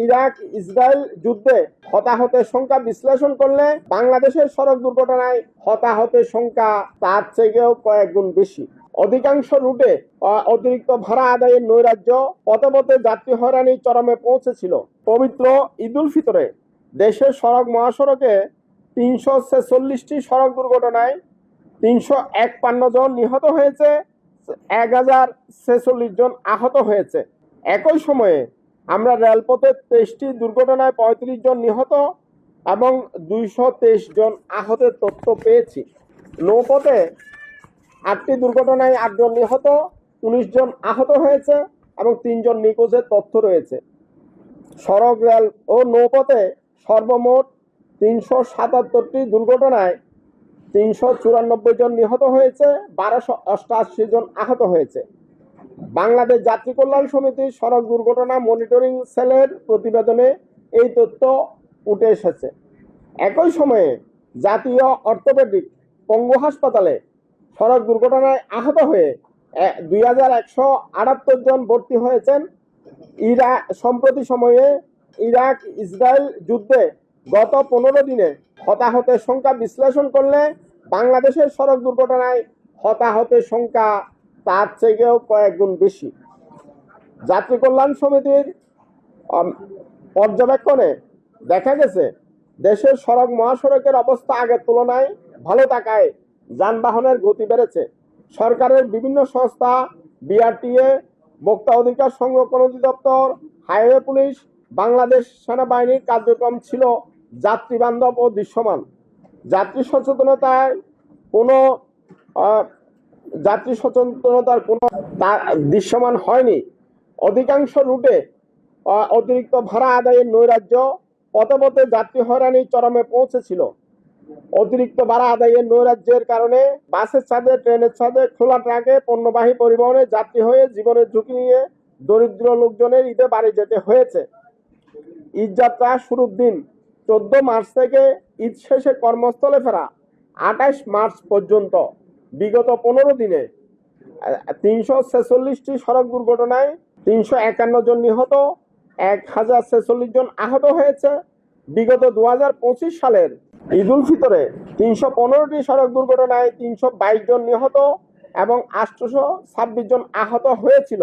Iraq Israel যুদ্ধে হতাহতের সংখ্যা বিশ্লেষণ করলে বাংলাদেশের সড়ক দুর্ঘটনায় হতাহতের সংখ্যা তার থেকেও কয়েক গুণ বেশি। অধিকাংশ রুটে অতিরিক্ত ভাড়া আদায়ের নৈরাজ্য, পথে পথে যাত্রী হয়রানি চরমে পৌঁছেছিল। পবিত্র ঈদুল ফিতরে দেশের সড়ক মহাসড়কে ৩৪৬টি সড়ক দুর্ঘটনায় ৩৫১ জন নিহত হয়েছে, ১,০৪৬ জন আহত হয়েছে। একই সময়ে আমরা রেলপথে ২৩টি দুর্ঘটনায় ৩৫ জন নিহত এবং ২২৩ জন আহতের তথ্য পেয়েছি। নৌপথে ৮টি দুর্ঘটনায় ৮ জন নিহত, ১৯ জন আহত হয়েছে এবং ৩ জন নিখোঁজের তথ্য রয়েছে। সড়ক, রেল ও নৌপথে সর্বমোট ৩৭৭টি দুর্ঘটনায় ৩৯৪ জন নিহত হয়েছে, ১২৮৮ জন আহত হয়েছে। বাংলাদেশ যাত্রী কল্যাণ সমিতির সড়ক দুর্ঘটনা মনিটরিং সেলের প্রতিবেদনে এই তথ্য উঠে এসেছে। একই সময়ে জাতীয় অর্থোপেডিক পঙ্গু হাসপাতালে সড়ক দুর্ঘটনায় আহত হয়ে ২,১৭৮ জন ভর্তি হয়েছেন। সম্প্রতি সময়ে ইরাক ইসরায়েল যুদ্ধে গত 15 দিনে হতাহতের সংখ্যা বিশ্লেষণ করলে বাংলাদেশের সড়ক দুর্ঘটনায় হতাহতের সংখ্যা তার থেকেও কয়েক গুণ বেশি। যাত্রী কল্যাণ সমিতির পর্যবেক্ষণে দেখা গেছে, দেশের সড়ক মহাসড়কের অবস্থা আগের তুলনায় ভালো থাকায় যানবাহনের গতি বেড়েছে। সরকারের বিভিন্ন সংস্থা, বিআরটিএ, ভোক্তা অধিকার সংরক্ষণ অধিদপ্তর, হাইওয়ে পুলিশ, বাংলাদেশ সেনাবাহিনীর কার্যক্রম ছিল যাত্রী বান্ধব ও দৃশ্যমান। যাত্রী সচেতনতার কোনো দৃশ্যমান হয়নি। অধিকাংশ রুটে অতিরিক্ত ভাড়া আদায়ের নৈরাজ্য, পথে পথে যাত্রী হয়রানি চরমে পৌঁছেছিল। অতিরিক্ত ভাড়া আদায়ের নৈরাজ্যের কারণে বাসের ছাদে, ট্রেনের ছাদে, খোলা ট্রাকে পণ্যবাহী পরিবহনে যাত্রী হয়ে জীবনের ঝুঁকি নিয়ে দরিদ্র লোকজনের ঈদে বাড়ি যেতে হয়েছে। ঈদযাত্রা শুরুর দিন 14 মার্চ থেকে ঈদ শেষে কর্মস্থলে ফেরা 28 মার্চ পর্যন্ত বিগত 15 দিনে ৩৪৬টি সড়ক দুর্ঘটনায় ৩৫১ জন নিহত, ১,০৪৬ জন আহত হয়েছে। বিগত ২০২৫ সালের ঈদুল ফিতরে ৩15টি সড়ক দুর্ঘটনায় ৩22 জন নিহত এবং ৮২৬ জন আহত হয়েছিল।